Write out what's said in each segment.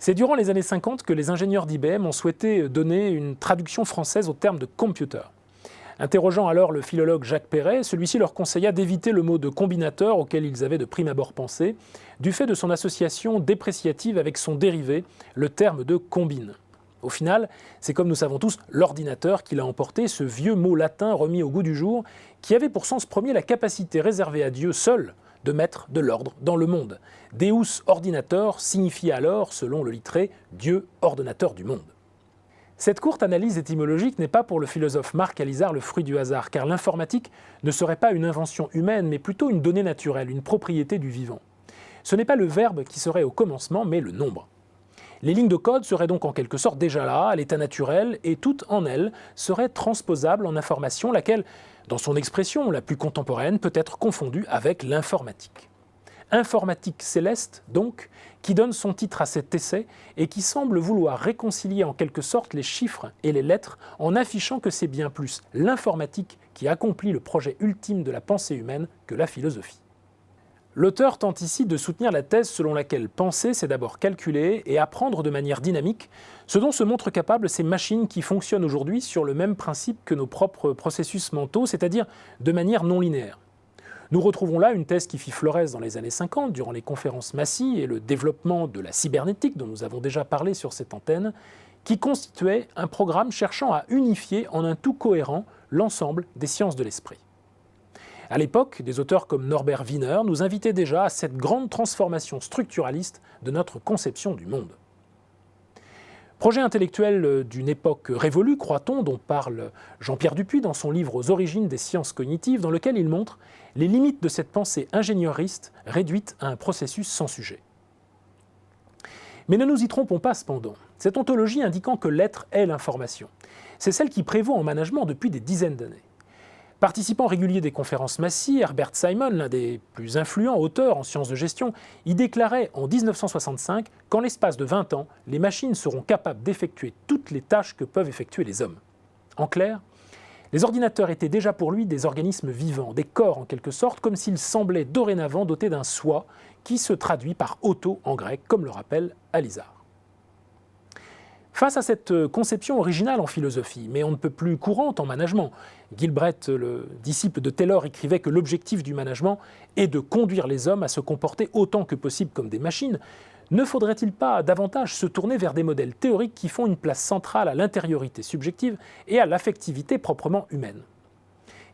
C'est durant les années 50 que les ingénieurs d'IBM ont souhaité donner une traduction française au terme de computer. Interrogeant alors le philologue Jacques Perret, celui-ci leur conseilla d'éviter le mot de combinateur auquel ils avaient de prime abord pensé, du fait de son association dépréciative avec son dérivé, le terme de combine. Au final, c'est comme nous savons tous l'ordinateur qui l'a emporté, ce vieux mot latin remis au goût du jour, qui avait pour sens premier la capacité réservée à Dieu seul de mettre de l'ordre dans le monde. Deus ordinator signifie alors, selon le littré, Dieu ordonnateur du monde. Cette courte analyse étymologique n'est pas pour le philosophe Marc Alizard le fruit du hasard, car l'informatique ne serait pas une invention humaine, mais plutôt une donnée naturelle, une propriété du vivant. Ce n'est pas le verbe qui serait au commencement, mais le nombre. Les lignes de code seraient donc en quelque sorte déjà là, à l'état naturel, et toutes en elles seraient transposables en information, laquelle, dans son expression la plus contemporaine, peut être confondue avec l'informatique. Informatique céleste, donc, qui donne son titre à cet essai et qui semble vouloir réconcilier en quelque sorte les chiffres et les lettres en affichant que c'est bien plus l'informatique qui accomplit le projet ultime de la pensée humaine que la philosophie. L'auteur tente ici de soutenir la thèse selon laquelle penser, c'est d'abord calculer et apprendre de manière dynamique, ce dont se montrent capables ces machines qui fonctionnent aujourd'hui sur le même principe que nos propres processus mentaux, c'est-à-dire de manière non linéaire. Nous retrouvons là une thèse qui fit florès dans les années 50, durant les conférences Massy et le développement de la cybernétique, dont nous avons déjà parlé sur cette antenne, qui constituait un programme cherchant à unifier en un tout cohérent l'ensemble des sciences de l'esprit. À l'époque, des auteurs comme Norbert Wiener nous invitaient déjà à cette grande transformation structuraliste de notre conception du monde. Projet intellectuel d'une époque révolue, croit-on, dont parle Jean-Pierre Dupuy dans son livre Aux origines des sciences cognitives, dans lequel il montre les limites de cette pensée ingénieuriste réduite à un processus sans sujet. Mais ne nous y trompons pas cependant, cette ontologie indiquant que l'être est l'information, c'est celle qui prévaut en management depuis des dizaines d'années. Participant régulier des conférences Massy, Herbert Simon, l'un des plus influents auteurs en sciences de gestion, y déclarait en 1965 qu'en l'espace de 20 ans, les machines seront capables d'effectuer toutes les tâches que peuvent effectuer les hommes. En clair, les ordinateurs étaient déjà pour lui des organismes vivants, des corps en quelque sorte, comme s'ils semblaient dorénavant dotés d'un soi qui se traduit par auto en grec, comme le rappelle Alizard. Face à cette conception originale en philosophie, mais on ne peut plus courante en management, Gilbreth, le disciple de Taylor, écrivait que l'objectif du management est de conduire les hommes à se comporter autant que possible comme des machines. Ne faudrait-il pas davantage se tourner vers des modèles théoriques qui font une place centrale à l'intériorité subjective et à l'affectivité proprement humaine?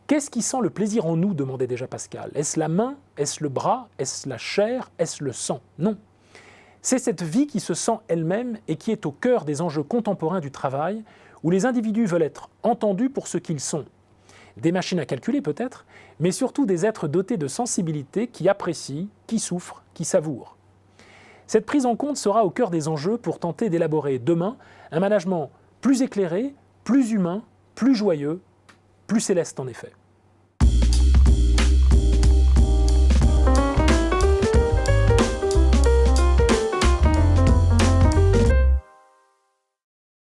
Qu'est-ce qui sent le plaisir en nous, demandait déjà Pascal. Est-ce la main? Est-ce le bras? Est-ce la chair? Est-ce le sang? Non. C'est cette vie qui se sent elle-même et qui est au cœur des enjeux contemporains du travail, où les individus veulent être entendus pour ce qu'ils sont. Des machines à calculer peut-être, mais surtout des êtres dotés de sensibilité qui apprécient, qui souffrent, qui savourent. Cette prise en compte sera au cœur des enjeux pour tenter d'élaborer demain un management plus éclairé, plus humain, plus joyeux, plus céleste en effet.